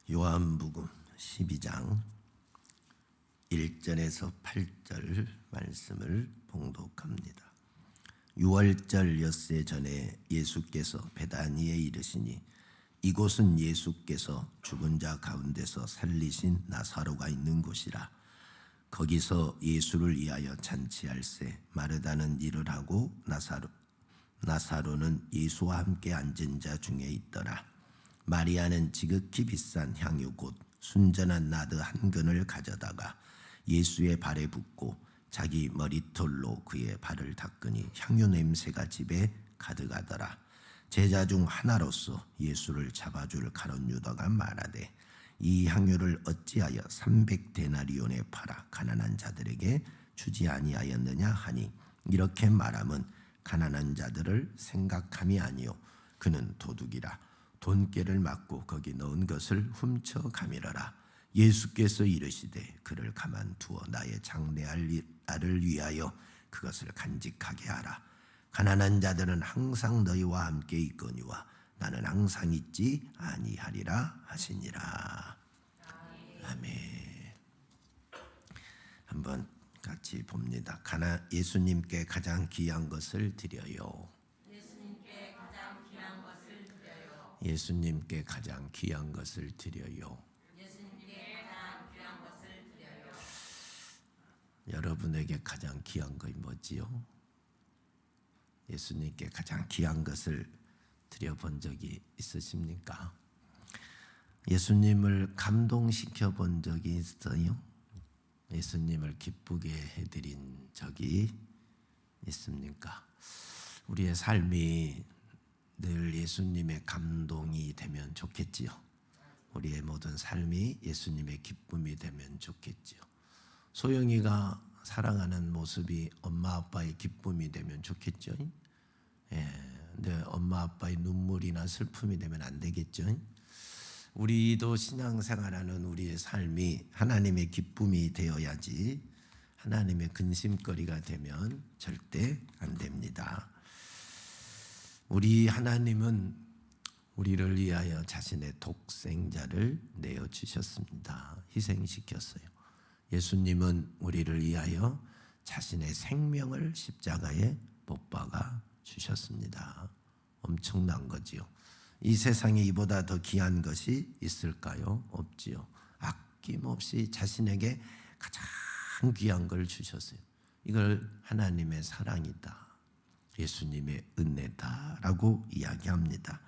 요한복음 12장 1절에서 8절 말씀을 봉독합니다. 6월절 엿새 전에 예수께서 베다니에 이르시니 이곳은 예수께서 죽은 자 가운데서 살리신 나사로가 있는 곳이라. 거기서 예수를 위하여 잔치할세 마르다는 일을 하고 나사로는 예수와 함께 앉은 자 중에 있더라. 마리아는 지극히 비싼 향유 곧 순전한 나드 한 근을 가져다가 예수의 발에 붓고 자기 머리털로 그의 발을 닦으니 향유 냄새가 집에 가득하더라. 제자 중 하나로서 예수를 잡아줄 가룟 유다가 말하되 이 향유를 어찌하여 300데나리온에 팔아 가난한 자들에게 주지 아니하였느냐 하니, 이렇게 말함은 가난한 자들을 생각함이 아니요 그는 도둑이라 돈깨를 맞고 거기 넣은 것을 훔쳐 가밀어라. 예수께서 이르시되 그를 가만두어 나의 장래할 날을 위하여 그것을 간직하게 하라. 가난한 자들은 항상 너희와 함께 있거니와 나는 항상 있지 아니하리라 하시니라. 아멘. 한번 같이 봅니다. 예수님께 가장 귀한 것을 드려요. 예수님께 가장 귀한 것을 드려요. 여러분에게 가장 귀한 것이 뭐지요? 예수님께 가장 귀한 것을 드려본 적이 있으십니까? 예수님을 감동시켜 본 적이 있어요? 예수님을 기쁘게 해드린 적이 있습니까? 우리의 삶이 늘 예수님의 감동이 되면 좋겠지요. 우리의 모든 삶이 예수님의 기쁨이 되면 좋겠지요. 소영이가 사랑하는 모습이 엄마 아빠의 기쁨이 되면 좋겠죠. 근데 엄마 아빠의 눈물이나 슬픔이 되면 안 되겠죠. 우리도 신앙생활하는 우리의 삶이 하나님의 기쁨이 되어야지 하나님의 근심거리가 되면 절대 안 됩니다. 우리 하나님은 우리를 위하여 자신의 독생자를 내어주셨습니다. 희생시켰어요. 예수님은 우리를 위하여 자신의 생명을 십자가에 못 박아 주셨습니다. 엄청난 거지요. 이 세상에 이보다 더 귀한 것이 있을까요? 없지요. 아낌없이 자신에게 가장 귀한 걸 주셨어요. 이걸 하나님의 사랑이다, 예수님의 은혜다라고 이야기합니다.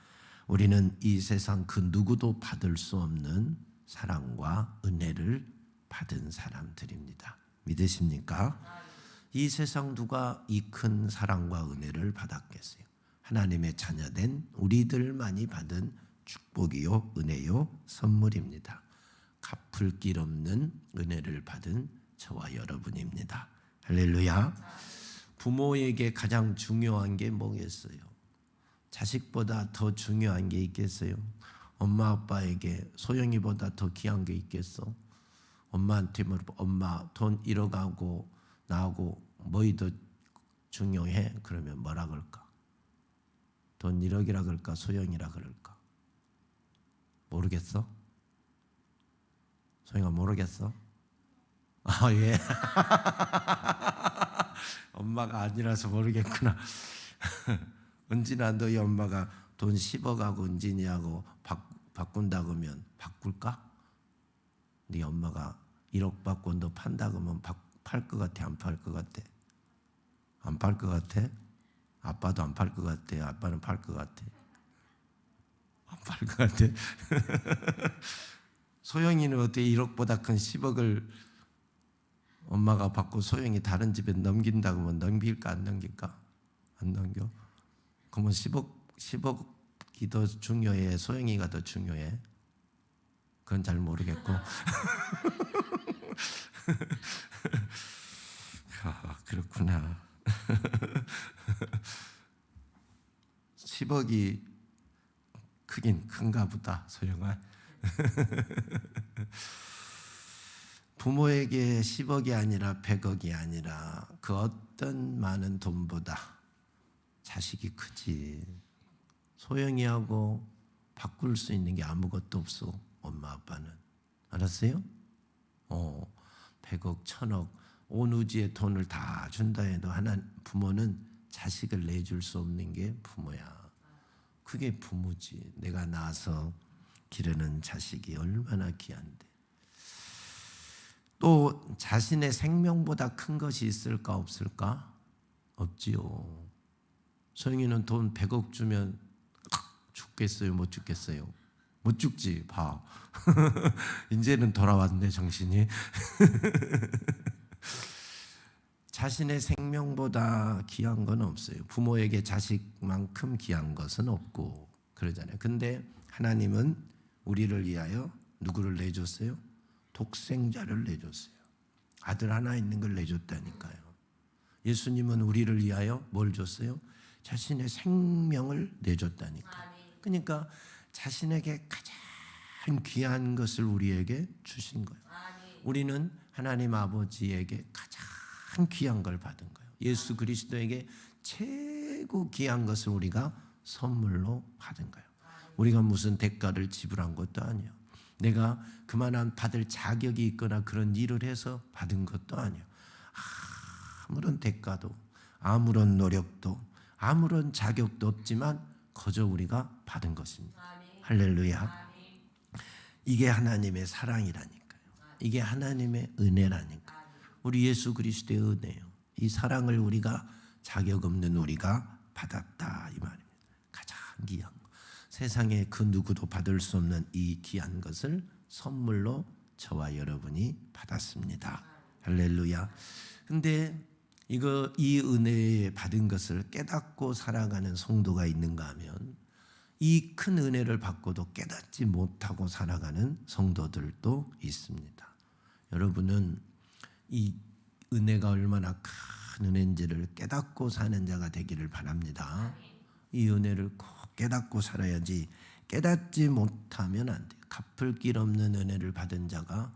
우리는 이 세상 그 누구도 받을 수 없는 사랑과 은혜를 받은 사람들입니다. 믿으십니까? 이 세상 누가 이 큰 사랑과 은혜를 받았겠어요? 하나님의 자녀된 우리들만이 받은 축복이요 은혜요 선물입니다. 갚을 길 없는 은혜를 받은 저와 여러분입니다. 할렐루야. 부모에게 가장 중요한 게 뭐겠어요? 자식보다 더 중요한 게 있겠어요? 엄마 아빠에게 소영이보다 더 귀한 게 있겠어? 엄마한테 물어봐. 엄마 돈 잃어가고 나하고 뭐이 더 중요해? 그러면 뭐라 그럴까? 돈 1억이라 그럴까? 소영이라 그럴까? 모르겠어? 소영아 모르겠어? 아 예. 엄마가 아니라서 모르겠구나. 은진아 너희 엄마가 돈 10억하고 은진이하고 바꾼다 그러면 바꿀까? 네 엄마가 1억 받고 너 판다 그러면 팔 것 같아? 안 팔 것 같아? 안 팔 것 같아? 아빠도 안 팔 것 같아? 아빠는 팔 것 같아? 안 팔 것 같아? 소영이는 어떻게 1억보다 큰 10억을 엄마가 받고 소영이 다른 집에 넘긴다 그러면 넘길까 안 넘길까? 안 넘겨? 그러면 10억이 더 중요해? 소영이가 더 중요해? 그건 잘 모르겠고. 그렇구나. 10억이 크긴 큰가 보다, 소영아. 부모에게 10억이 아니라 100억이 아니라 그 어떤 많은 돈보다 자식이 크지. 소영이하고 바꿀 수 있는 게 아무것도 없어. 엄마 아빠는. 알았어요? 100억, 1000억, 온 우주의 돈을 다 준다 해도 부모는 자식을 내줄 수 없는 게 부모야. 그게 부모지. 내가 낳아서 기르는 자식이 얼마나 귀한데. 또 자신의 생명보다 큰 것이 있을까 없을까? 없지요. 소영이는 돈 100억 주면 죽겠어요? 못 죽겠어요? 못 죽지. 봐. 이제는 돌아왔네 정신이. 자신의 생명보다 귀한 건 없어요. 부모에게 자식만큼 귀한 것은 없고 그러잖아요. 근데 하나님은 우리를 위하여 누구를 내줬어요? 독생자를 내줬어요. 아들 하나 있는 걸 내줬다니까요. 예수님은 우리를 위하여 뭘 줬어요? 자신의 생명을 내줬다니까. 그러니까 자신에게 가장 귀한 것을 우리에게 주신 거예요. 우리는 하나님 아버지에게 가장 귀한 걸 받은 거예요. 예수 그리스도에게 최고 귀한 것을 우리가 선물로 받은 거예요. 우리가 무슨 대가를 지불한 것도 아니에요. 내가 그만한 받을 자격이 있거나 그런 일을 해서 받은 것도 아니에요. 아무런 대가도 아무런 노력도 아무런 자격도 없지만 거저 우리가 받은 것입니다. 할렐루야. 이게 하나님의 사랑이라니까요. 이게 하나님의 은혜라니까요. 우리 예수 그리스도의 은혜요. 이 사랑을 우리가 자격 없는 우리가 받았다 이 말입니다. 가장 귀한 거. 세상에 그 누구도 받을 수 없는 이 귀한 것을 선물로 저와 여러분이 받았습니다. 할렐루야. 근데 이 은혜 받은 것을 깨닫고 살아가는 성도가 있는가 하면 이 큰 은혜를 받고도 깨닫지 못하고 살아가는 성도들도 있습니다. 여러분은 이 은혜가 얼마나 큰 은혜인지를 깨닫고 사는 자가 되기를 바랍니다. 이 은혜를 꼭 깨닫고 살아야지 깨닫지 못하면 안 돼요. 갚을 길 없는 은혜를 받은 자가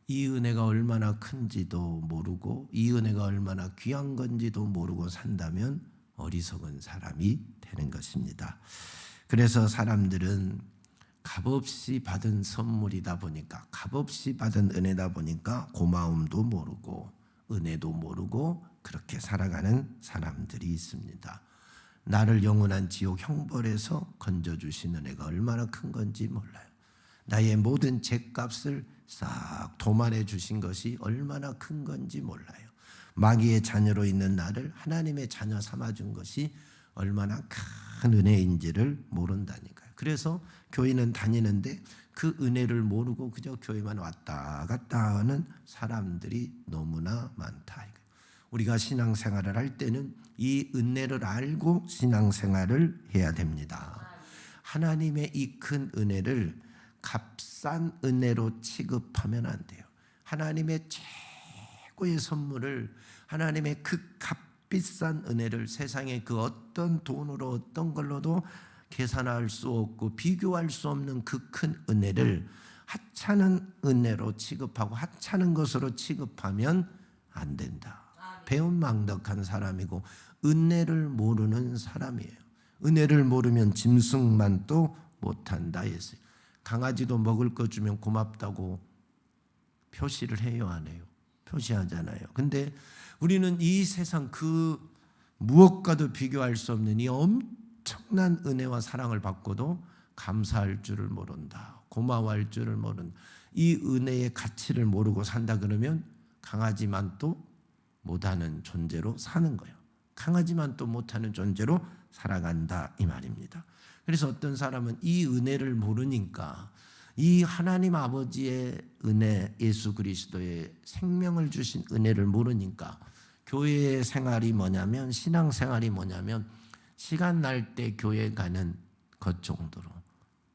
이 은혜가 얼마나 큰지도 모르고 이 은혜가 얼마나 귀한 건지도 모르고 산다면 어리석은 사람이 되는 것입니다. 그래서 사람들은 값없이 받은 선물이다 보니까 값없이 받은 은혜다 보니까 고마움도 모르고 은혜도 모르고 그렇게 살아가는 사람들이 있습니다. 나를 영원한 지옥 형벌에서 건져주신 은혜가 얼마나 큰 건지 몰라요. 나의 모든 죄값을 싹 도말해 주신 것이 얼마나 큰 건지 몰라요. 마귀의 자녀로 있는 나를 하나님의 자녀 삼아준 것이 얼마나 큰 은혜인지를 모른다니까요. 그래서 교회는 다니는데 그 은혜를 모르고 그저 교회만 왔다 갔다 하는 사람들이 너무나 많다. 우리가 신앙생활을 할 때는 이 은혜를 알고 신앙생활을 해야 됩니다. 하나님의 이 큰 은혜를 값싼 은혜로 취급하면 안 돼요. 하나님의 최고의 선물을 하나님의 그 값비싼 은혜를 세상의 그 어떤 돈으로 어떤 걸로도 계산할 수 없고 비교할 수 없는 그 큰 은혜를 하찮은 은혜로 취급하고 하찮은 것으로 취급하면 안 된다. 배은망덕한 사람이고 은혜를 모르는 사람이에요. 은혜를 모르면 짐승만 또 못한다 했어요. 강아지도 먹을 거 주면 고맙다고 표시를 해요, 안 해요? 표시하잖아요. 근데 우리는 이 세상 그 무엇과도 비교할 수 없는 이 엄청난 은혜와 사랑을 받고도 감사할 줄을 모른다. 고마워할 줄을 모른다. 이 은혜의 가치를 모르고 산다 그러면 강아지만 또 못하는 존재로 사는 거예요. 강하지만 또 못하는 존재로 살아간다 이 말입니다. 그래서 어떤 사람은 이 은혜를 모르니까 이 하나님 아버지의 은혜, 예수 그리스도의 생명을 주신 은혜를 모르니까 교회 생활이 뭐냐면 신앙생활이 뭐냐면 시간 날 때 교회 가는 것 정도로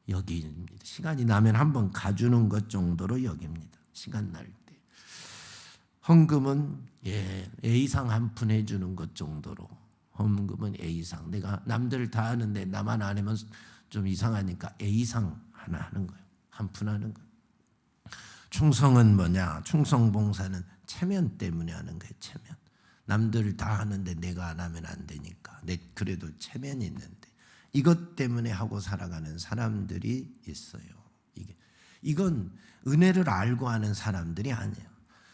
여깁니다. 시간이 나면 한번 가주는 것 정도로 여깁니다. 시간 날 때. 헌금은 A상 한 푼 해주는 것 정도로 헌금은 A상. 내가 남들 다 하는데 나만 안 하면 좀 이상하니까 A상 하나 하는 거예요. 한 푼 하는 거예요. 충성은 뭐냐? 충성봉사는 체면 때문에 하는 거예요. 체면. 남들 다 하는데 내가 안 하면 안 되니까. 그래도 체면이 있는데 이것 때문에 하고 살아가는 사람들이 있어요. 이건 은혜를 알고 하는 사람들이 아니에요.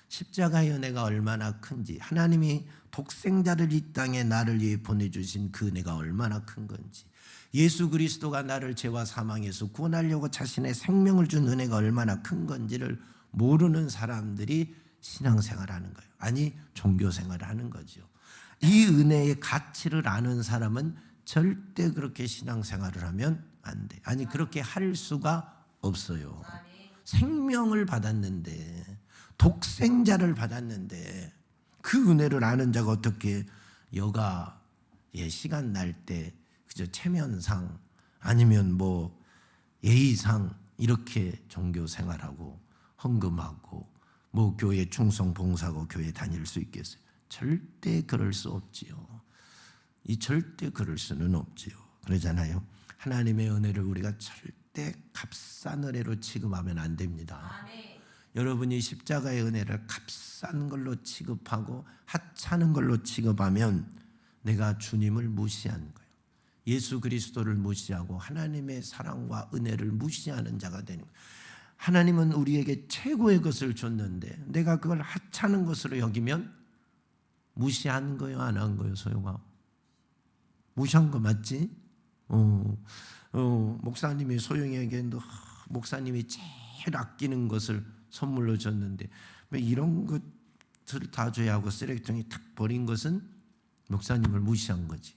십자가의 은혜가 얼마나 큰지, 하나님이 독생자를 이 땅에 나를 위해 보내주신 그 은혜가 얼마나 큰 건지, 예수 그리스도가 나를 죄와 사망에서 구원하려고 자신의 생명을 준 은혜가 얼마나 큰 건지를 모르는 사람들이 신앙생활하는 거예요. 아니 종교생활을 하는 거죠. 이 은혜의 가치를 아는 사람은 절대 그렇게 신앙생활을 하면 안 돼. 아니 그렇게 할 수가 없어요. 생명을 받았는데, 독생자를 받았는데 그 은혜를 아는 자가 어떻게 여가 시간 날 때 그저 체면상 아니면 뭐 예의상 이렇게 종교 생활하고 헌금하고 뭐 교회 충성 봉사하고 교회 다닐 수 있겠어요? 절대 그럴 수 없지요. 절대 그럴 수는 없지요. 그러잖아요. 하나님의 은혜를 우리가 절대 값싼 은혜로 취급하면 안 됩니다. 아멘. 여러분이 십자가의 은혜를 값싼 걸로 취급하고 하찮은 걸로 취급하면 내가 주님을 무시한 거예요. 예수 그리스도를 무시하고 하나님의 사랑과 은혜를 무시하는 자가 되는 거예요. 하나님은 우리에게 최고의 것을 줬는데 내가 그걸 하찮은 것으로 여기면 무시한 거예요, 안 한 거예요, 소영아? 무시한 거 맞지? 목사님이 소영이에게 목사님이 제일 아끼는 것을 선물로 줬는데 왜 이런 것을 다 줘야 하고 쓰레기통에 탁 버린 것은 목사님을 무시한 거지.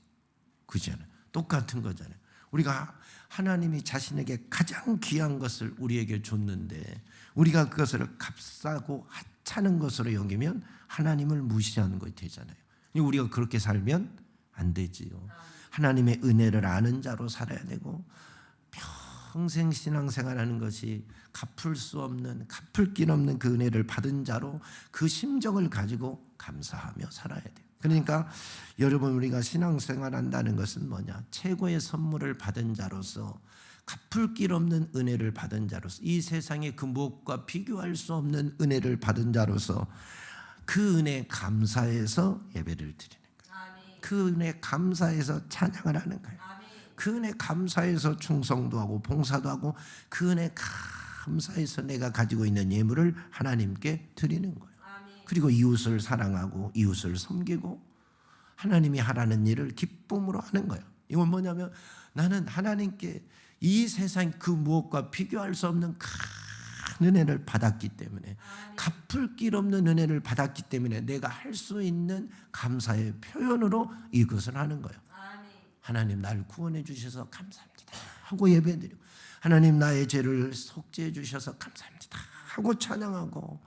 그잖아요. 똑같은 거잖아요. 우리가 하나님이 자신에게 가장 귀한 것을 우리에게 줬는데 우리가 그것을 값싸고 하찮은 것으로 여기면 하나님을 무시하는 것이 되잖아요. 우리가 그렇게 살면 안 되지요. 하나님의 은혜를 아는 자로 살아야 되고 평생 신앙생활하는 것이 갚을 수 없는, 갚을 길 없는 그 은혜를 받은 자로 그 심정을 가지고 감사하며 살아야 돼요. 그러니까 여러분, 우리가 신앙생활한다는 것은 뭐냐? 최고의 선물을 받은 자로서, 갚을 길 없는 은혜를 받은 자로서, 이 세상의 그 무엇과 비교할 수 없는 은혜를 받은 자로서 그 은혜에 감사해서 예배를 드리는 거예요. 그 은혜에 감사해서 찬양을 하는 거예요. 그 은혜 감사해서 충성도 하고 봉사도 하고 그 은혜 감사해서 내가 가지고 있는 예물을 하나님께 드리는 거예요. 그리고 이웃을 사랑하고 이웃을 섬기고 하나님이 하라는 일을 기쁨으로 하는 거예요. 이건 뭐냐면 나는 하나님께 이 세상 그 무엇과 비교할 수 없는 큰 은혜를 받았기 때문에, 갚을 길 없는 은혜를 받았기 때문에 내가 할 수 있는 감사의 표현으로 이것을 하는 거예요. 하나님 나를 구원해 주셔서 감사합니다 하고 예배드리고, 하나님 나의 죄를 속죄해 주셔서 감사합니다 하고 찬양하고,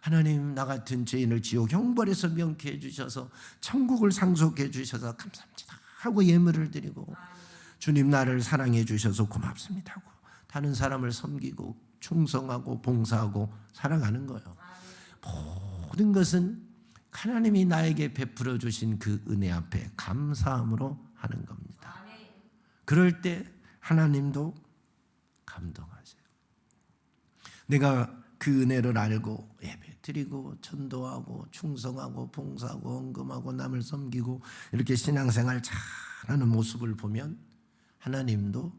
하나님 나 같은 죄인을 지옥 형벌에서 명쾌해 주셔서 천국을 상속해 주셔서 감사합니다 하고 예물을 드리고, 주님 나를 사랑해 주셔서 고맙습니다 하고 다른 사람을 섬기고 충성하고 봉사하고 살아가는 거예요. 모든 것은 하나님이 나에게 베풀어 주신 그 은혜 앞에 감사함으로 하는 겁니다. 그럴 때 하나님도 감동하세요. 내가 그 은혜를 알고 예배 드리고 전도하고 충성하고 봉사하고 헌금하고 남을 섬기고 이렇게 신앙생활 잘하는 모습을 보면 하나님도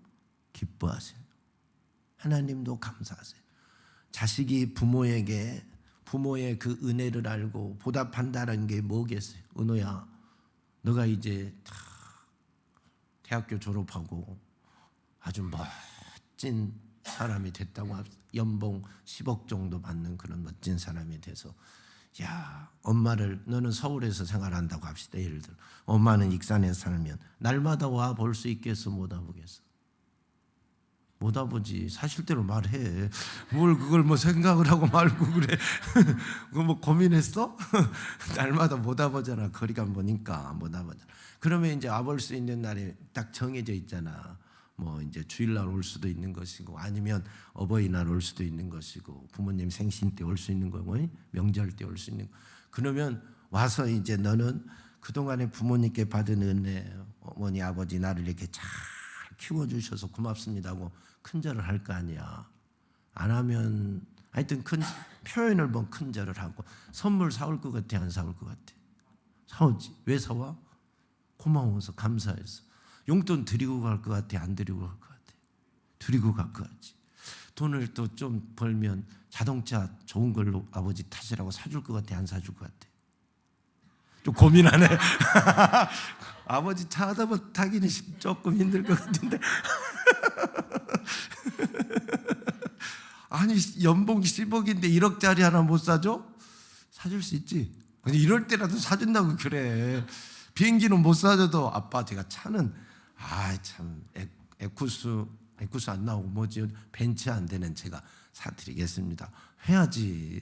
기뻐하세요. 하나님도 감사하세요. 자식이 부모에게 부모의 그 은혜를 알고 보답한다는 게 뭐겠어요? 은호야, 너가 이제 대학교 졸업하고 아주 멋진 사람이 됐다고 합시다. 연봉 10억 정도 받는 그런 멋진 사람이 돼서, 야, 엄마를, 너는 서울에서 생활한다고 합시다. 예를 들어 엄마는 익산에 살면 날마다 와 볼 수 있겠어? 못 와보겠어? 못 와보지. 사실대로 말해. 뭘 그걸 뭐 생각을 하고 말고 그래. 그거 뭐 고민했어? 날마다 못 와보잖아. 거리가 머니까 못 와보잖아. 그러면 이제 와볼 수 있는 날이 딱 정해져 있잖아. 뭐 이제 주일날 올 수도 있는 것이고, 아니면 어버이날 올 수도 있는 것이고, 부모님 생신 때 올 수 있는 거고, 명절 때 올 수 있는 거. 그러면 와서 이제 너는 그동안에 부모님께 받은 은혜, 어머니 아버지 나를 이렇게 잘 키워주셔서 고맙습니다 하고 큰절을 할 거 아니야. 안 하면 하여튼 큰 표현을 뭐 큰절을 하고, 선물 사올 것 같아, 안 사올 것 같아? 사오지. 왜 사와? 고마워서, 감사해서. 용돈 드리고 갈 것 같아, 안 드리고 갈 것 같아? 드리고 갈 것 같지. 돈을 또 좀 벌면 자동차 좋은 걸로 아버지 타시라고 사줄 것 같아, 안 사줄 것 같아? 좀 고민하네. 아버지 차 하다 보면 타기는 조금 힘들 것 같은데. 아니 연봉 10억인데 1억짜리 하나 못 사줘? 사줄 수 있지. 근데 이럴 때라도 사준다고 그래. 비행기는 못 사줘도 아빠 제가 차는 참 에쿠스 안 나오고 뭐지 벤츠 안 되는 제가 사드리겠습니다. 해야지.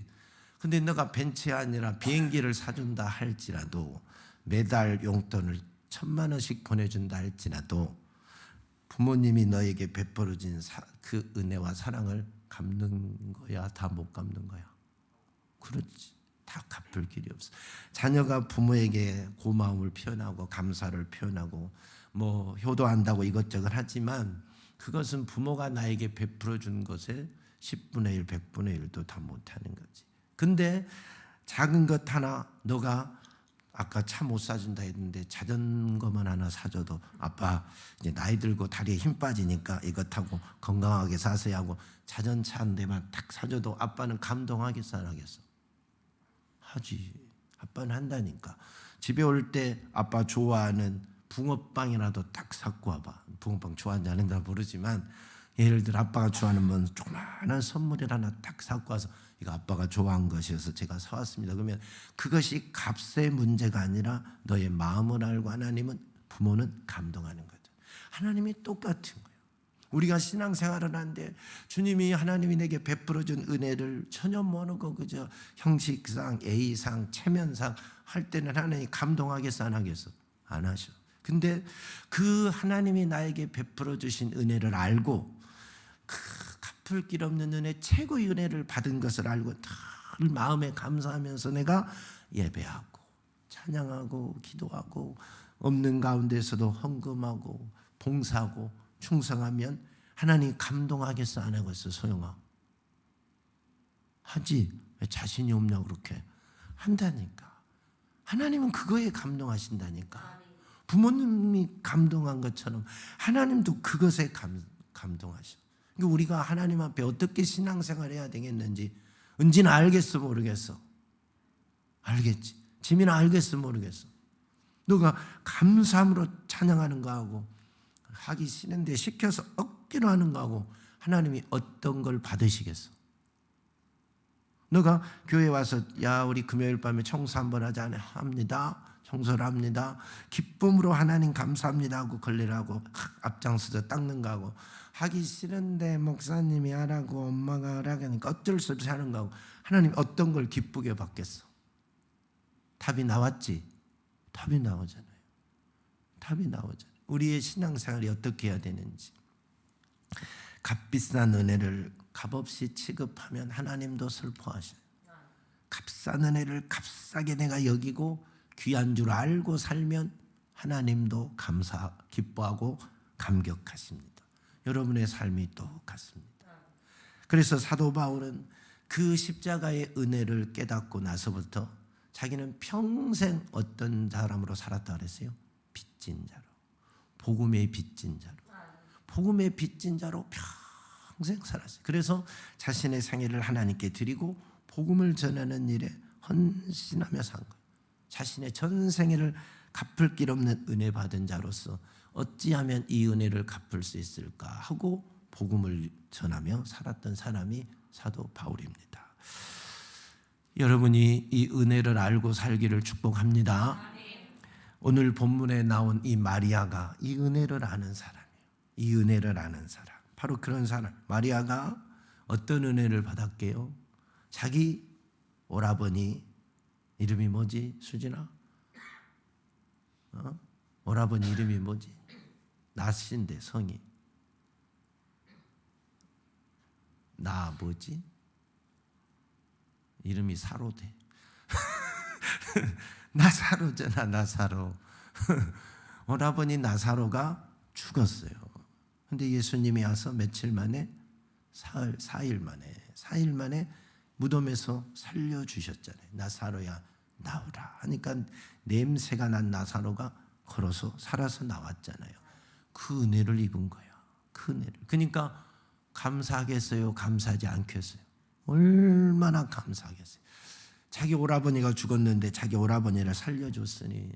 근데 너가 벤츠 아니라 비행기를 사준다 할지라도 매달 용돈을 1,000만 원씩 보내준다 할지라도 부모님이 너에게 베풀어진 그 은혜와 사랑을 갚는 거야, 다 못 갚는 거야? 그렇지. 다 갚을 길이 없어. 자녀가 부모에게 고마움을 표현하고 감사를 표현하고 뭐 효도한다고 이것저것 하지만 그것은 부모가 나에게 베풀어 준 것에 10분의 1, 100분의 1도 다 못하는 거지. 근데 작은 것 하나 너가 아까 차 못 사준다 했는데 자전거만 하나 사줘도 아빠 이제 나이 들고 다리에 힘 빠지니까 이거 타고 건강하게 사세요 하고 자전차 한 대만 딱 사줘도 아빠는 감동하겠어 안 하겠어? 하지. 아빠는 한다니까. 집에 올 때 아빠 좋아하는 붕어빵이라도 딱 사고 와봐. 붕어빵 좋아하는지 안 한다 모르지만 예를 들어 아빠가 좋아하는 뭐 조그마한 선물을 하나 딱 사고 와서 이거 아빠가 좋아한 것이어서 제가 사왔습니다. 그러면 그것이 값의 문제가 아니라 너의 마음을 알고 부모는 감동하는 거죠. 하나님이 똑같은 거예요. 우리가 신앙생활을 하는데 주님이 하나님이 내게 베풀어준 은혜를 전혀 모르고 그저 형식상 A상 체면상 할 때는 하나님이 감동하겠어 안 하겠어? 안 하셔. 근데 그 하나님이 나에게 베풀어 주신 은혜를 알고 그 갚을 길 없는 은혜 최고의 은혜를 받은 것을 알고 늘 마음에 감사하면서 내가 예배하고 찬양하고 기도하고 없는 가운데서도 헌금하고 봉사하고 충성하면 하나님 감동하겠어 안 하겠어? 소영아 하지. 왜 자신이 없냐고 그렇게 한다니까. 하나님은 그거에 감동하신다니까. 부모님이 감동한 것처럼 하나님도 그것에 감동하셔. 그러니까 우리가 하나님 앞에 어떻게 신앙생활 해야 되겠는지 은지는 알겠어 모르겠어? 알겠지. 지민아 알겠어 모르겠어? 너가 감사함으로 찬양하는 거하고 하기 싫은데 시켜서 억지로 하는 거하고 하나님이 어떤 걸 받으시겠어? 너가 교회 와서 야 우리 금요일 밤에 청소 한번 하자 합니다. 청소를 합니다. 기쁨으로 하나님 감사합니다 하고 걸레라고 앞장서서 닦는 거하고 하기 싫은데 목사님이 하라고 엄마가 하라고 하니까 어쩔 수 없이 하는 거하고 하나님 어떤 걸 기쁘게 받겠어? 답이 나왔지? 답이 나오잖아요. 답이 나오잖아요. 우리의 신앙생활이 어떻게 해야 되는지. 값비싼 은혜를 값없이 취급하면 하나님도 슬퍼하셔요. 값싼 은혜를 값싸게 내가 여기고 귀한 줄 알고 살면 하나님도 기뻐하고 감격하십니다. 여러분의 삶이 똑같습니다. 그래서 사도 바울은 그 십자가의 은혜를 깨닫고 나서부터 자기는 평생 어떤 사람으로 살았다 그랬어요? 빚진 자로. 복음의 빚진 자로. 복음의 빚진 자로 평생 살았어요. 그래서 자신의 생애를 하나님께 드리고 복음을 전하는 일에 헌신하며 산 거예요. 자신의 전 생애를 갚을 길 없는 은혜 받은 자로서 어찌하면 이 은혜를 갚을 수 있을까 하고 복음을 전하며 살았던 사람이 사도 바울입니다. 여러분이 이 은혜를 알고 살기를 축복합니다. 오늘 본문에 나온 이 마리아가 이 은혜를 아는 사람이에요. 이 은혜를 아는 사람. 바로 그런 사람. 마리아가 어떤 은혜를 받았게요? 자기 오라버니 이름이 뭐지? 수진아? 오라버니 이름이 뭐지? 낫인데 성이 나 뭐지? 이름이 사로돼. 나사로잖아. 나사로. 오라버니 나사로가 죽었어요. 근데 예수님이 와서 며칠 만에 4일 만에 무덤에서 살려주셨잖아요. 나사로야 나오라 하니까 냄새가 난 나사로가 걸어서 살아서 나왔잖아요. 그 은혜를 입은 거야. 그 은혜를. 그러니까 감사하겠어요? 감사하지 않겠어요? 얼마나 감사하겠어요? 자기 오라버니가 죽었는데 자기 오라버니를 살려줬으니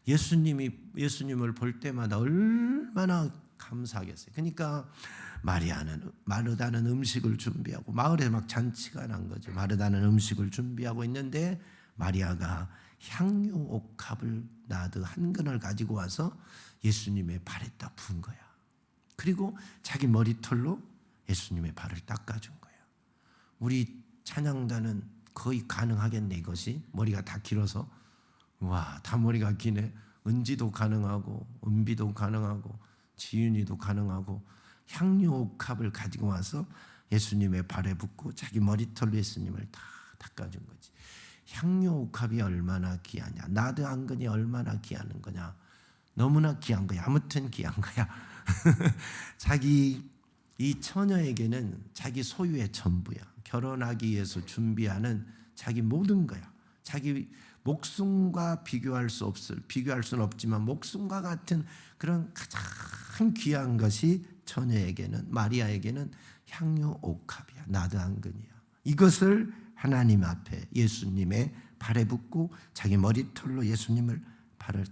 예수님을 볼 때마다 얼마나 감사하겠어요. 그러니까 마르다는 음식을 준비하고, 마을에 막 잔치가 난 거죠. 마르다는 음식을 준비하고 있는데 마리아가 향유 옥합을 나드 한 근을 가지고 와서 예수님의 발에다 부은 거야. 그리고 자기 머리털로 예수님의 발을 닦아준 거야. 우리 찬양단은 거의 가능하겠네. 이것이 머리가 다 길어서, 와, 다 머리가 기네. 은지도 가능하고 은비도 가능하고 지윤이도 가능하고 향유 옥합을 가지고 와서 예수님의 발에 붓고 자기 머리털로 예수님을 다 닦아준 거지. 향유 옥합이 얼마나 귀하냐, 나드 안근이 얼마나 귀한 거냐, 너무나 귀한 거야. 아무튼 귀한 거야. 자기 이 처녀에게는 자기 소유의 전부야. 결혼하기 위해서 준비하는 자기 모든 거야. 자기 목숨과 비교할 수는 없지만 목숨과 같은 그런 가장 귀한 것이 처녀에게는, 마리아에게는 향유 옥합이야. 나드 안근이야. 이것을 하나님 앞에 예수님의 발에 붓고 자기 머리털로 예수님을 발을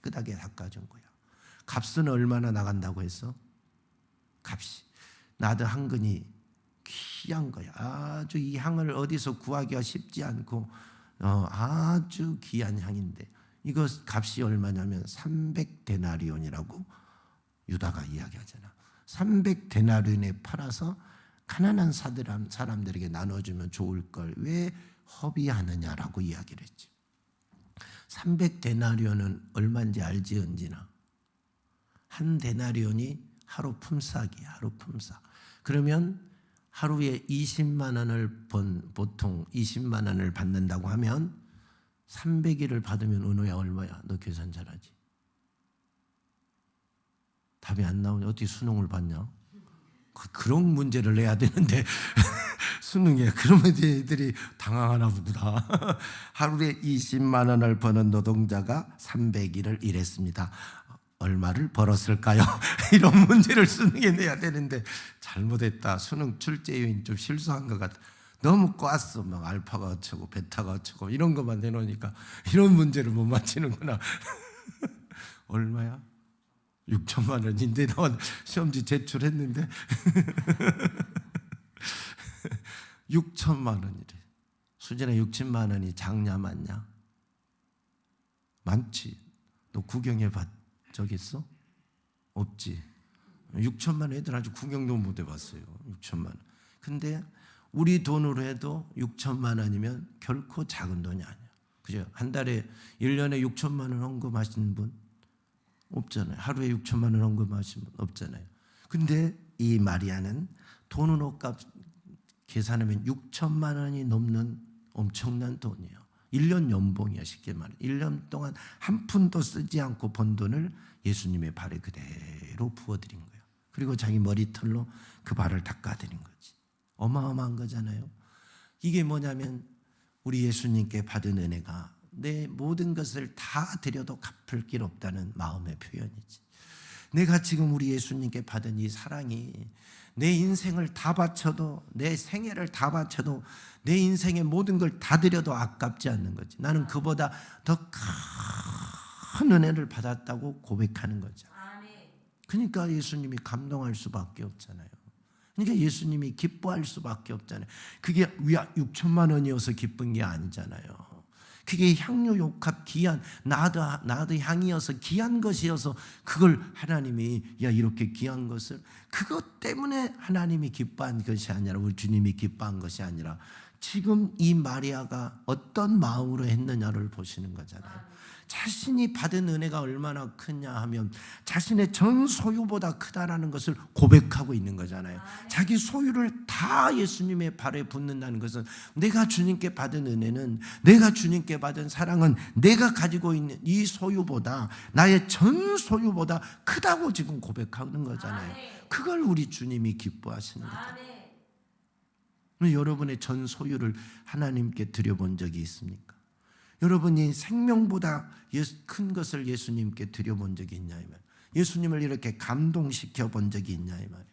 깨끗하게 닦아준 거야. 값은 얼마나 나간다고 했어? 값이 나드 한근이 귀한 거야. 아주 이 향을 어디서 구하기가 쉽지 않고 아주 귀한 향인데, 이거 값이 얼마냐면 300데나리온이라고 유다가 이야기하잖아. 300데나리온에 팔아서 가난한 사람들에게 나눠주면 좋을 걸 왜 허비하느냐라고 이야기를 했지. 300데나리온은 얼마인지 알지, 은진아? 한 데나리온이 하루 품삯이야. 하루 품삯. 그러면 하루에 20만 원을 보통 20만 원을 받는다고 하면 300일을 받으면 은호야 얼마야? 너 계산 잘하지? 답이 안 나오냐? 어떻게 수능을 봤냐? 그런 문제를 내야 되는데 수능에 그러면 애들이 당황하나 보구나. 하루에 20만 원을 버는 노동자가 300일을 일했습니다. 얼마를 벌었을까요? 이런 문제를 수능에 내야 되는데 잘못했다. 수능 출제요인 좀 실수한 것 같아. 너무 꽈어. 막 알파가 어쩌고 베타가 어쩌고 이런 것만 내놓으니까 이런 문제를 못 맞히는구나. 얼마야? 6천만 원인데 너 시험지 제출했는데 6천만 원이래. 수진아, 6천만 원이 작냐 많냐? 많지. 너 구경해 봤 적 있어? 없지. 6천만 원 애들 아주 구경도 못 해봤어요. 6천만 원. 근데 우리 돈으로 해도 6천만 원이면 결코 작은 돈이 아니야. 그죠? 한 달에 1년에 6천만 원 헌금하시는 분 없잖아요. 하루에 6천만 원 헌금하시는 분 없잖아요. 근데 이 마리아는 돈은 옷값 계산하면 6천만 원이 넘는 엄청난 돈이에요. 1년 연봉이야. 쉽게 말해 1년 동안 한 푼도 쓰지 않고 번 돈을 예수님의 발에 그대로 부어드린 거예요. 그리고 자기 머리털로 그 발을 닦아드린 거지. 어마어마한 거잖아요. 이게 뭐냐면 우리 예수님께 받은 은혜가 내 모든 것을 다 드려도 갚을 길 없다는 마음의 표현이지. 내가 지금 우리 예수님께 받은 이 사랑이 내 인생을 다 바쳐도, 내 생애를 다 바쳐도, 내 인생의 모든 걸 다 드려도 아깝지 않는 거지. 나는 그보다 더 큰 은혜를 받았다고 고백하는 거죠. 그러니까 예수님이 감동할 수밖에 없잖아요. 그러니까 예수님이 기뻐할 수밖에 없잖아요. 그게 6천만 원이어서 기쁜 게 아니잖아요. 그게 향유 옥합 귀한 나드 향이어서 귀한 것이어서 그걸 하나님이 이렇게 귀한 것을 그것 때문에 하나님이 기뻐한 것이 아니라, 우리 주님이 기뻐한 것이 아니라 지금 이 마리아가 어떤 마음으로 했느냐를 보시는 거잖아요. 자신이 받은 은혜가 얼마나 크냐 하면 자신의 전 소유보다 크다라는 것을 고백하고 있는 거잖아요. 자기 소유를 다 예수님의 발에 붓는다는 것은 내가 주님께 받은 은혜는, 내가 주님께 받은 사랑은 내가 가지고 있는 이 소유보다, 나의 전 소유보다 크다고 지금 고백하는 거잖아요. 그걸 우리 주님이 기뻐하시는 거잖아요. 여러분의 전 소유를 하나님께 드려본 적이 있습니까? 여러분이 생명보다 큰 것을 예수님께 드려본 적이 있냐 이 말. 예수님을 이렇게 감동시켜 본 적이 있냐 이 말이에요.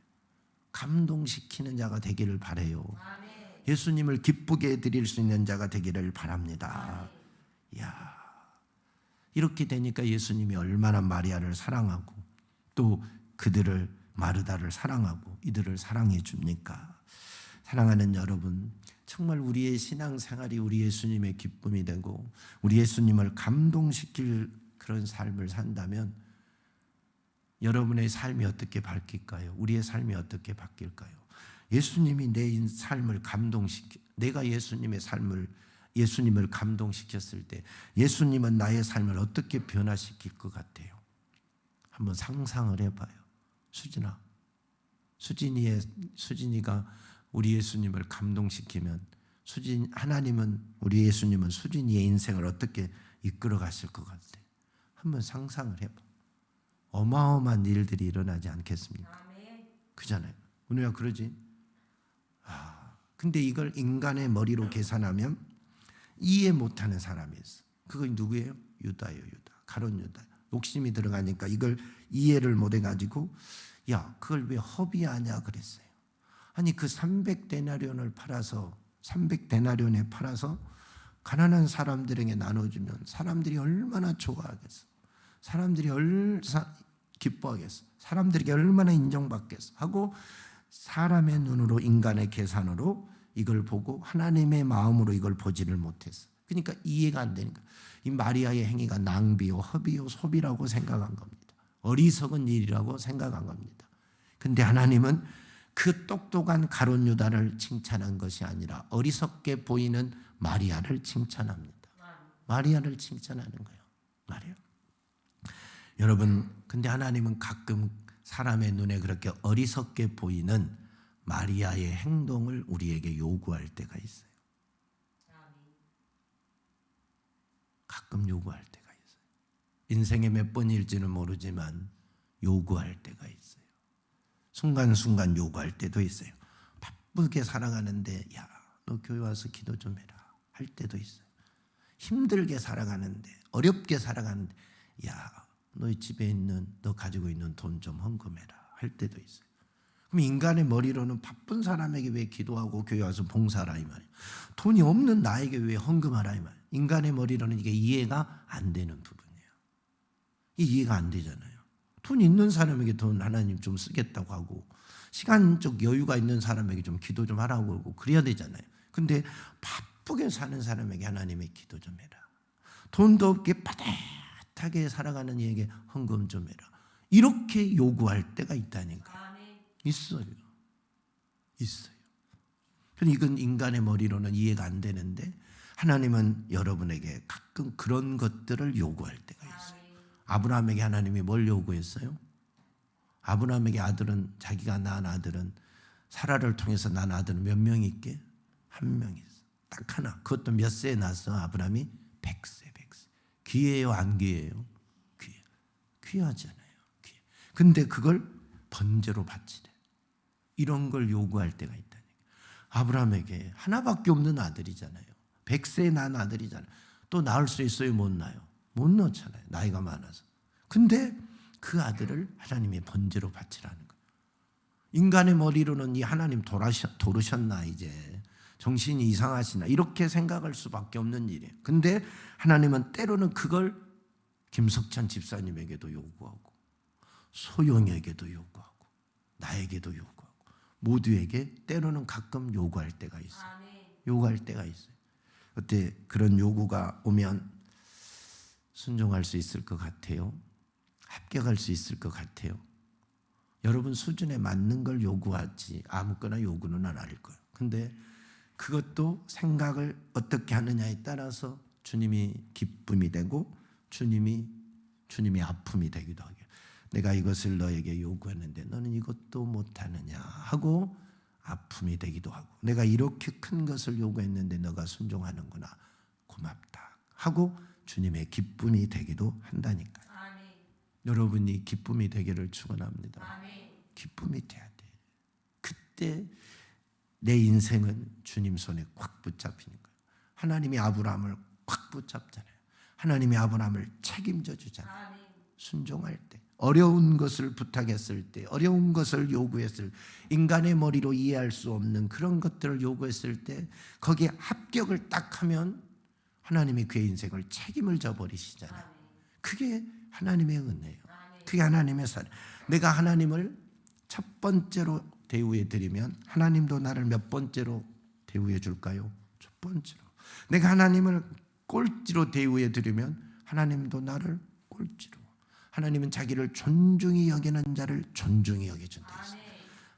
감동시키는 자가 되기를 바라요. 예수님을 기쁘게 해드릴 수 있는 자가 되기를 바랍니다. 이야, 이렇게 되니까 예수님이 얼마나 마리아를 사랑하고 또 그들을, 마르다를 사랑하고 이들을 사랑해 줍니까? 사랑하는 여러분, 정말 우리의 신앙생활이 우리 예수님의 기쁨이 되고 우리 예수님을 감동시킬 그런 삶을 산다면 여러분의 삶이 어떻게 바뀔까요? 우리의 삶이 어떻게 바뀔까요? 예수님이 내 삶을 감동시켜, 내가 예수님을 감동시켰을 때 예수님은 나의 삶을 어떻게 변화시킬 것 같아요? 한번 상상을 해봐요. 수진이가 우리 예수님을 감동시키면 우리 예수님은 수진이의 인생을 어떻게 이끌어 가실 것 같아요? 한번 상상을 해봐. 어마어마한 일들이 일어나지 않겠습니까? 그잖아요. 우리가 그러지. 근데 이걸 인간의 머리로 계산하면 이해 못하는 사람이 있어. 그건 누구예요? 유다예요. 유다. 가룟 유다. 욕심이 들어가니까 이걸 이해를 못해가지고 야, 그걸 왜 허비하냐 그랬어요. 아니 그 300데나리온에 팔아서 가난한 사람들에게 나눠주면 사람들이 얼마나 좋아하겠어. 사람들이 기뻐하겠어. 사람들에게 얼마나 인정받겠어 하고 사람의 눈으로, 인간의 계산으로 이걸 보고 하나님의 마음으로 이걸 보지를 못했어. 그러니까 이해가 안 되니까 이 마리아의 행위가 낭비요, 허비요, 소비라고 생각한 겁니다. 어리석은 일이라고 생각한 겁니다. 근데 하나님은 그 똑똑한 가룟 유다를 칭찬한 것이 아니라 어리석게 보이는 마리아를 칭찬합니다. 마리아를 칭찬하는 거예요. 마리아. 여러분, 근데 하나님은 가끔 사람의 눈에 그렇게 어리석게 보이는 마리아의 행동을 우리에게 요구할 때가 있어요. 가끔 요구할 때가 있어요. 인생에 몇 번일지는 모르지만 요구할 때가 있어요. 순간순간 요구할 때도 있어요. 바쁘게 살아가는데 야, 너 교회 와서 기도 좀 해라 할 때도 있어요. 힘들게 살아가는데, 어렵게 살아가는데 야, 너희 집에 있는, 너 가지고 있는 돈 좀 헌금해라 할 때도 있어요. 그럼 인간의 머리로는 바쁜 사람에게 왜 기도하고 교회 와서 봉사하라 이 말이에요. 돈이 없는 나에게 왜 헌금하라 이 말이에요. 인간의 머리로는 이게 이해가 안 되는 부분이에요. 이해가 안 되잖아요. 돈 있는 사람에게 돈 하나님 좀 쓰겠다고 하고 시간적 여유가 있는 사람에게 좀 기도 좀 하라고 하고 그래야 되잖아요. 근데 바쁘게 사는 사람에게 하나님의 기도 좀 해라. 돈도 없게 빠듯하게 살아가는 이에게 헌금 좀 해라. 이렇게 요구할 때가 있다니까. 있어요. 이건 인간의 머리로는 이해가 안 되는데 하나님은 여러분에게 가끔 그런 것들을 요구할 때가 있어요. 아브라함에게 하나님이 뭘 요구했어요? 아브라함에게 자기가 낳은 아들은 사라를 통해서 낳은 아들은 몇 명이 있게? 한 명이 있어. 딱 하나. 그것도 몇 세에 낳았어? 아브라함이 100세. 귀해요, 안 귀해요? 귀하잖아요. 근데 그걸 번제로 바치래. 이런 걸 요구할 때가 있다니. 아브라함에게 하나밖에 없는 아들이잖아요. 100세에 낳은 아들이잖아요. 또 낳을 수 있어요? 못 낳아요? 못 낳잖아요. 나이가 많아서. 근데 그 아들을 하나님의 번제로 바치라는 거예요. 인간의 머리로는 이 하나님 도르셨나 이제. 정신이 이상하시나 이렇게 생각할 수밖에 없는 일이에요. 근데 하나님은 때로는 그걸 김석찬 집사님에게도 요구하고 소영에게도 요구하고 나에게도 요구하고 모두에게 때로는 가끔 요구할 때가 있어요. 요구할 때가 있어요. 그때 그런 요구가 오면 순종할 수 있을 것 같아요? 합격할 수 있을 것 같아요? 여러분 수준에 맞는 걸 요구하지 아무거나 요구는 안 할 거예요. 근데 그것도 생각을 어떻게 하느냐에 따라서 주님이 기쁨이 되고 주님이 아픔이 되기도 하고 내가 이것을 너에게 요구했는데 너는 이것도 못하느냐 하고 아픔이 되기도 하고 내가 이렇게 큰 것을 요구했는데 너가 순종하는구나 고맙다 하고 주님의 기쁨이 되기도 한다니까요. 아멘. 여러분이 기쁨이 되기를 축원합니다. 아멘. 기쁨이 돼야 돼. 그때 내 인생은 주님 손에 꽉 붙잡히는 거예요. 하나님이 아브라함을 꽉 붙잡잖아요. 하나님이 아브라함을 책임져 주잖아요. 순종할 때 어려운 것을 부탁했을 때, 어려운 것을 요구했을 때, 인간의 머리로 이해할 수 없는 그런 것들을 요구했을 때 거기에 합격을 딱 하면 하나님이 그의 인생을 책임을 져버리시잖아요. 그게 하나님의 은혜예요. 그게 하나님의 사랑. 내가 하나님을 첫 번째로 대우해 드리면 하나님도 나를 몇 번째로 대우해 줄까요? 첫 번째로. 내가 하나님을 꼴찌로 대우해 드리면 하나님도 나를 꼴찌로. 하나님은 자기를 존중히 여기는 자를 존중히 여겨준다 했어요.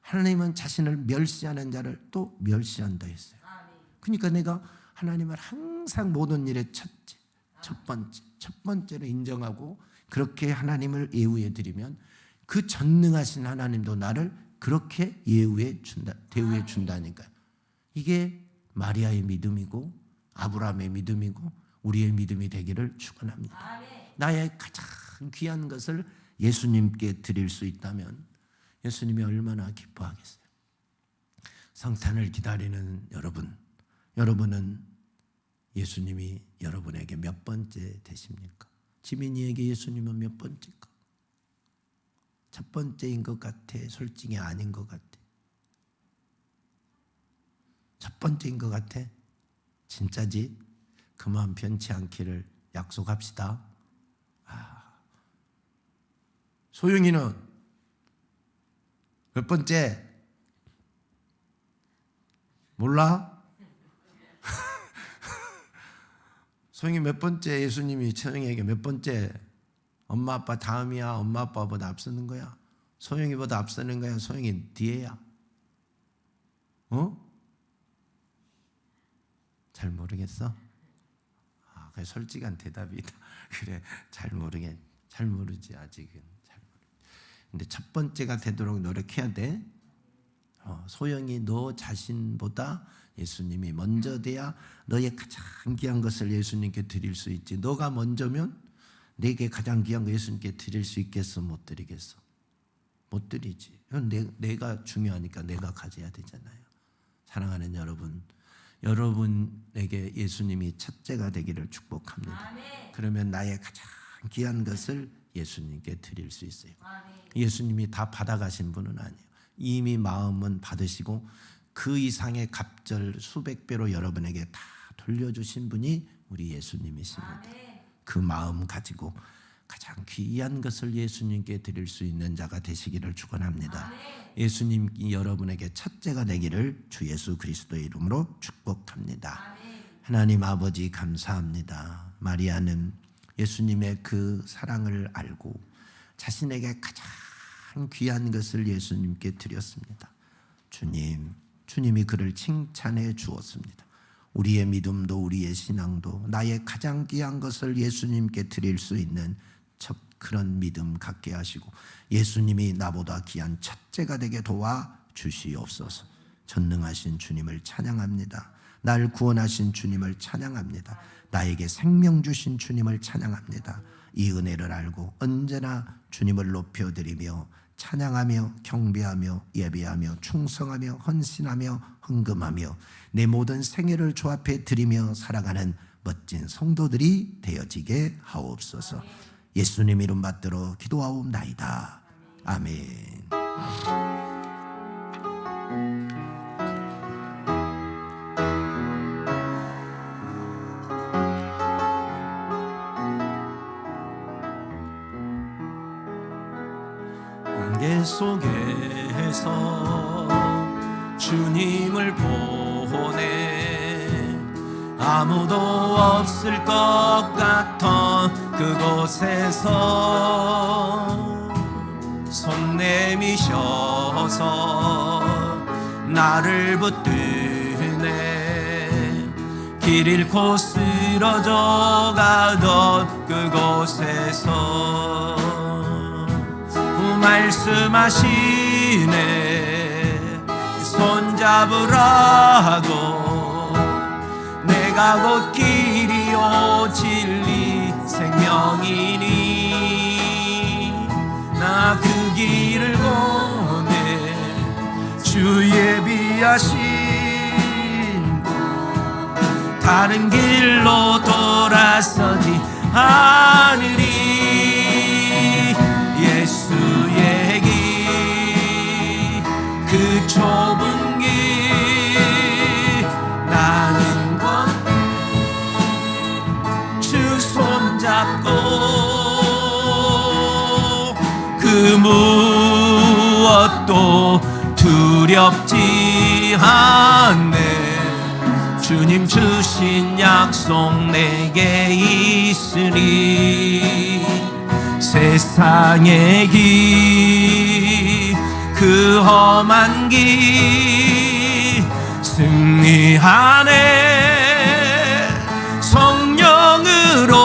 하나님은 자신을 멸시하는 자를 또 멸시한다 했어요. 그러니까 내가 하나님을 항상 모든 일의 첫째, 첫 번째로 인정하고 그렇게 하나님을 예우해 드리면 그 전능하신 하나님도 나를 그렇게 예우해 준다, 대우해 준다니까요. 이게 마리아의 믿음이고 아브라함의 믿음이고 우리의 믿음이 되기를 축원합니다. 나의 가장 귀한 것을 예수님께 드릴 수 있다면 예수님이 얼마나 기뻐하겠어요. 성탄을 기다리는 여러분은 예수님이 여러분에게 몇 번째 되십니까? 지민이에게 예수님은 몇 번째일까? 첫 번째인 것 같아? 솔직히 아닌 것 같아? 첫 번째인 것 같아? 진짜지? 그 마음 변치 않기를 약속합시다. 소영이는 몇 번째? 몰라? 소영이 몇 번째? 예수님이 소영이에게 몇 번째? 엄마 아빠 다음이야? 엄마 아빠보다 앞서는 거야? 소영이보다 앞서는 거야? 소영이 뒤에야? 잘 모르겠어? 그래, 솔직한 대답이다. 그래, 잘 모르지 아직은. 근데 첫 번째가 되도록 노력해야 돼. 소영이 너 자신보다 예수님이 먼저 돼야 너의 가장 귀한 것을 예수님께 드릴 수 있지. 너가 먼저면 내게 가장 귀한 거 예수님께 드릴 수 있겠어? 못 드리겠어? 못 드리지. 내가 중요하니까 내가 가져야 되잖아요. 사랑하는 여러분에게 예수님이 첫째가 되기를 축복합니다. 그러면 나의 가장 귀한 것을 예수님께 드릴 수 있어요. 예수님이 다 받아가신 분은 아니에요. 이미 마음은 받으시고 그 이상의 갑절 수백 배로 여러분에게 다 돌려주신 분이 우리 예수님이십니다. 그 마음 가지고 가장 귀한 것을 예수님께 드릴 수 있는 자가 되시기를 축원합니다. 예수님이 여러분에게 첫째가 되기를 주 예수 그리스도의 이름으로 축복합니다. 하나님 아버지 감사합니다. 마리아는 예수님의 그 사랑을 알고 자신에게 가장 귀한 것을 예수님께 드렸습니다. 주님이 그를 칭찬해 주었습니다. 우리의 믿음도 우리의 신앙도 나의 가장 귀한 것을 예수님께 드릴 수 있는 그런 믿음 갖게 하시고 예수님이 나보다 귀한 첫째가 되게 도와주시옵소서. 전능하신 주님을 찬양합니다. 날 구원하신 주님을 찬양합니다. 나에게 생명 주신 주님을 찬양합니다. 이 은혜를 알고 언제나 주님을 높여드리며 찬양하며 경배하며 예배하며 충성하며 헌신하며 헌금하며 내 모든 생애를 주 앞에 드리며 살아가는 멋진 성도들이 되어지게 하옵소서. 예수님 이름 받들어 기도하옵나이다. 아멘. 안개 속에서 주님을 보내 아무도 없을 것 같던 그곳에서 손 내미셔서 나를 붙드네 길 잃고 쓰러져 가던 그곳에서 말씀하시네 손잡으라고 내가 곧 길이요 진리 생명이니 나 그 길을 보내 주 예비하신 다른 길로 돌아서지 않으리. 예수 무엇도 두렵지 않네. 주님 주신 약속 내게 있으니 세상의 길, 그 험한 길 승리하네. 성령으로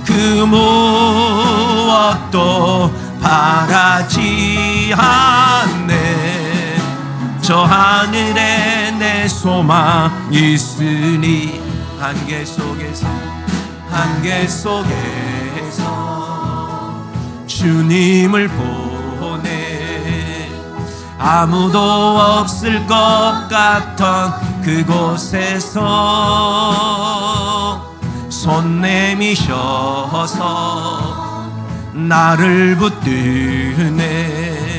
그 무엇도 바라지 않네. 저 하늘에 내 소망 있으니 한계 속에서 주님을 보내. 아무도 없을 것 같던 그곳에서 손 내미셔서 나를 붙드네.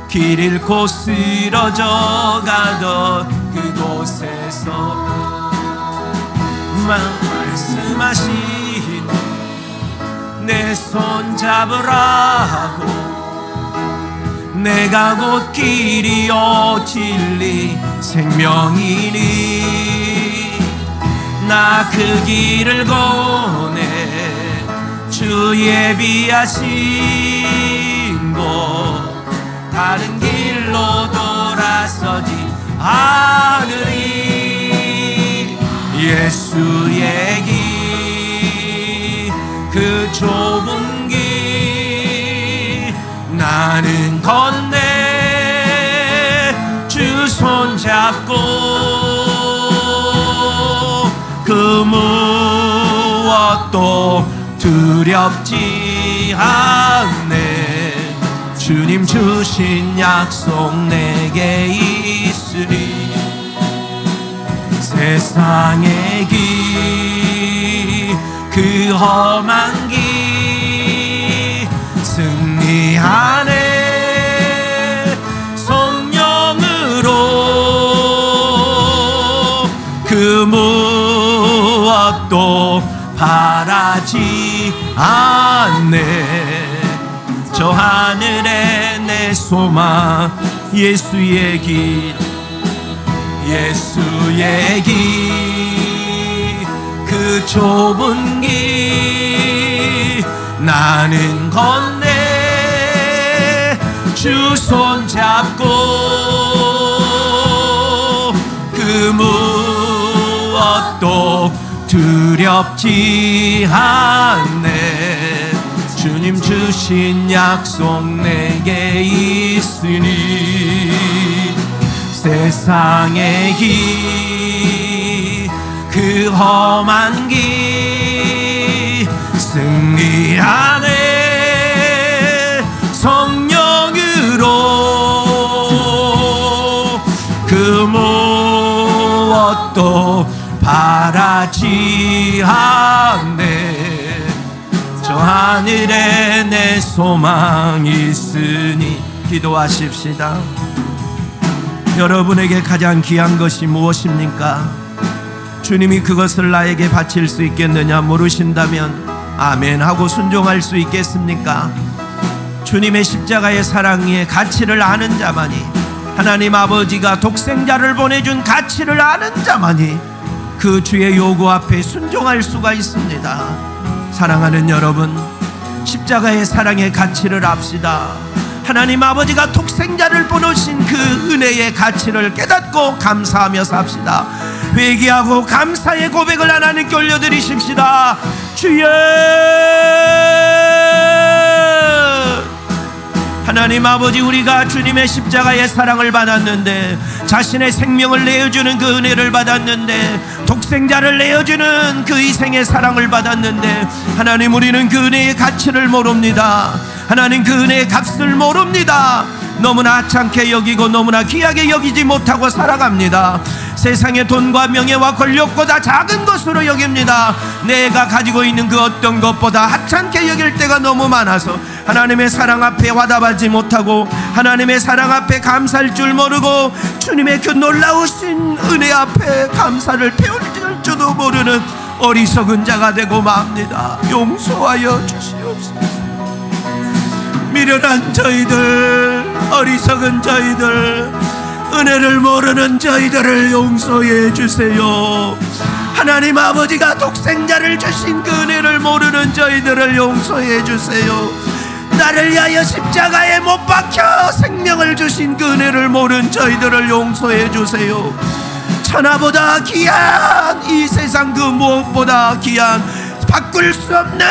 길 잃고 쓰러져 가던 그곳에서 말씀하시네. 내 손 잡으라고. 내가 곧 길이요 진리 생명이니 나 그 길을 고내. 주 예비하신 곳 다른 길로 돌아서지 않으리. 예수의 길, 그 좁은 길 나는 건네. 주 손잡고 그 무엇도 두렵지 않네. 주님 주신 약속 내게 있으리. 세상의 길, 그 험한 길 승리하네. 성령으로 그 무엇도 바라지 않네. 저 하늘에 내 소망 예수의 길, 예수의 길, 그 좁은 길 나는 건네. 주 손잡고 그 무엇도 두렵지 않네. 주님 주신 약속 내게 있으니 세상의 길, 그 험한 길 승리하네. 성령으로 그 무엇도 바라지 않네. 저 하늘에 내 소망 있으니. 기도하십시다. 여러분에게 가장 귀한 것이 무엇입니까? 주님이 그것을 나에게 바칠 수 있겠느냐 물으신다면 아멘 하고 순종할 수 있겠습니까? 주님의 십자가의 사랑의 가치를 아는 자만이, 하나님 아버지가 독생자를 보내준 가치를 아는 자만이 그 주의 요구 앞에 순종할 수가 있습니다. 사랑하는 여러분, 십자가의 사랑의 가치를 압시다. 하나님 아버지가 독생자를 보내신 그 은혜의 가치를 깨닫고 감사하며 삽시다. 회개하고 감사의 고백을 하나님께 올려드리십시다. 주여, 하나님 아버지, 우리가 주님의 십자가의 사랑을 받았는데, 자신의 생명을 내어주는 그 은혜를 받았는데, 독생자를 내어주는 그 희생의 사랑을 받았는데, 하나님, 우리는 그 은혜의 가치를 모릅니다. 하나님, 그 은혜의 값을 모릅니다. 너무나 하찮게 여기고 너무나 귀하게 여기지 못하고 살아갑니다. 세상의 돈과 명예와 권력보다 작은 것으로 여깁니다. 내가 가지고 있는 그 어떤 것보다 하찮게 여길 때가 너무 많아서 하나님의 사랑 앞에 화답하지 못하고, 하나님의 사랑 앞에 감사할 줄 모르고, 주님의 그 놀라우신 은혜 앞에 감사를 배울 줄도 모르는 어리석은 자가 되고 맙니다. 용서하여 주시옵소서. 미련한 저희들, 어리석은 저희들, 은혜를 모르는 저희들을 용서해 주세요. 하나님 아버지가 독생자를 주신 그 은혜를 모르는 저희들을 용서해 주세요. 나를 위하여 십자가에 못 박혀 생명을 주신 그 은혜를 모르는 저희들을 용서해 주세요. 천하보다 귀한 이 세상 그 무엇보다 귀한 바꿀 수 없는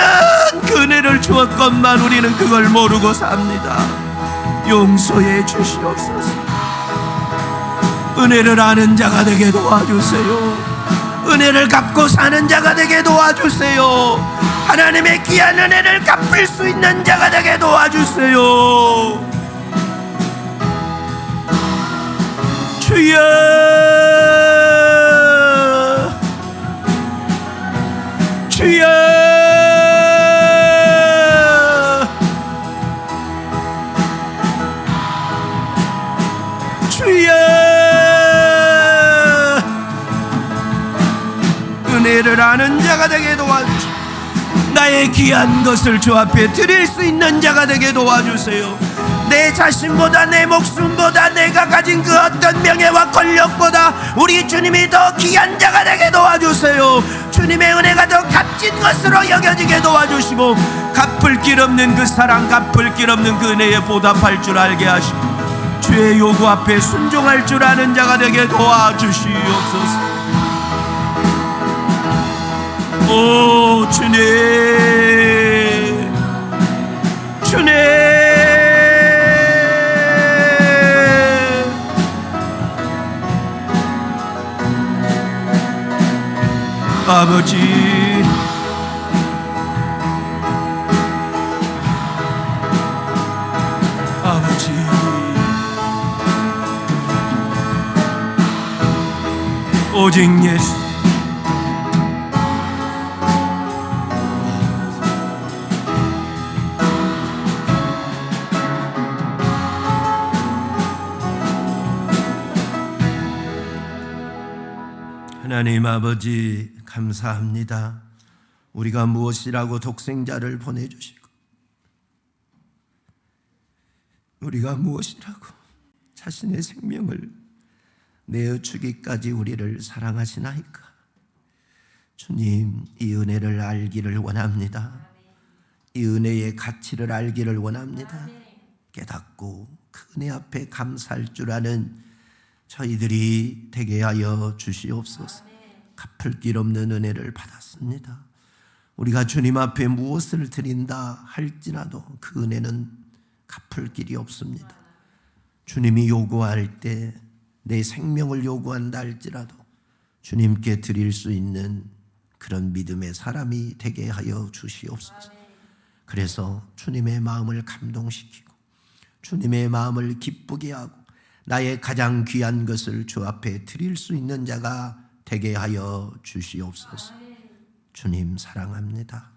그 은혜를 주었건만 우리는 그걸 모르고 삽니다. 용서해 주시옵소서. 은혜를 아는 자가 되게 도와주세요. 은혜를 갚고 사는 자가 되게 도와주세요. 하나님의 귀한 은혜를 갚을 수 있는 자가 되게 도와주세요. 주여, 주여, 주여. 은혜를 아는 자가 되게 도와주시고 나의 귀한 것을 주 앞에 드릴 수 있는 자가 되게 도와주세요. 내 자신보다, 내 목숨보다, 내가 가진 그 어떤 명예와 권력보다 우리 주님이 더 귀한 자가 되게 도와주세요. 주님의 은혜가 더 값진 것으로 여겨지게 도와주시고 갚을 길 없는 그 사랑, 갚을 길 없는 그 은혜에 보답할 줄 알게 하시고 주의 요구 앞에 순종할 줄 아는 자가 되게 도와주시옵소서. 오 주님, 주님, 아버지, 아버지, 오직 예수. 하나님 아버지 감사합니다. 우리가 무엇이라고 독생자를 보내주시고 우리가 무엇이라고 자신의 생명을 내어주기까지 우리를 사랑하시나이까. 주님, 이 은혜를 알기를 원합니다. 이 은혜의 가치를 알기를 원합니다. 깨닫고 그 은혜 앞에 감사할 줄 아는 저희들이 되게 하여 주시옵소서. 갚을 길 없는 은혜를 받았습니다. 우리가 주님 앞에 무엇을 드린다 할지라도 그 은혜는 갚을 길이 없습니다. 주님이 요구할 때 내 생명을 요구한다 할지라도 주님께 드릴 수 있는 그런 믿음의 사람이 되게 하여 주시옵소서. 그래서 주님의 마음을 감동시키고 주님의 마음을 기쁘게 하고 나의 가장 귀한 것을 주 앞에 드릴 수 있는 자가 되게 하여 주시옵소서. 주님 사랑합니다.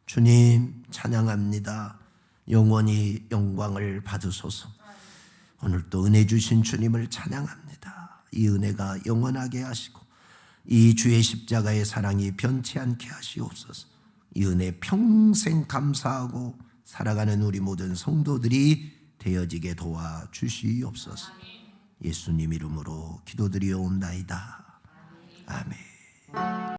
주님 찬양합니다. 영원히 영광을 받으소서. 오늘도 은혜 주신 주님을 찬양합니다. 이 은혜가 영원하게 하시고 이 주의 십자가의 사랑이 변치 않게 하시옵소서. 이 은혜 평생 감사하고 살아가는 우리 모든 성도들이 되어지게 도와주시옵소서. 예수님 이름으로 기도드리옵나이다.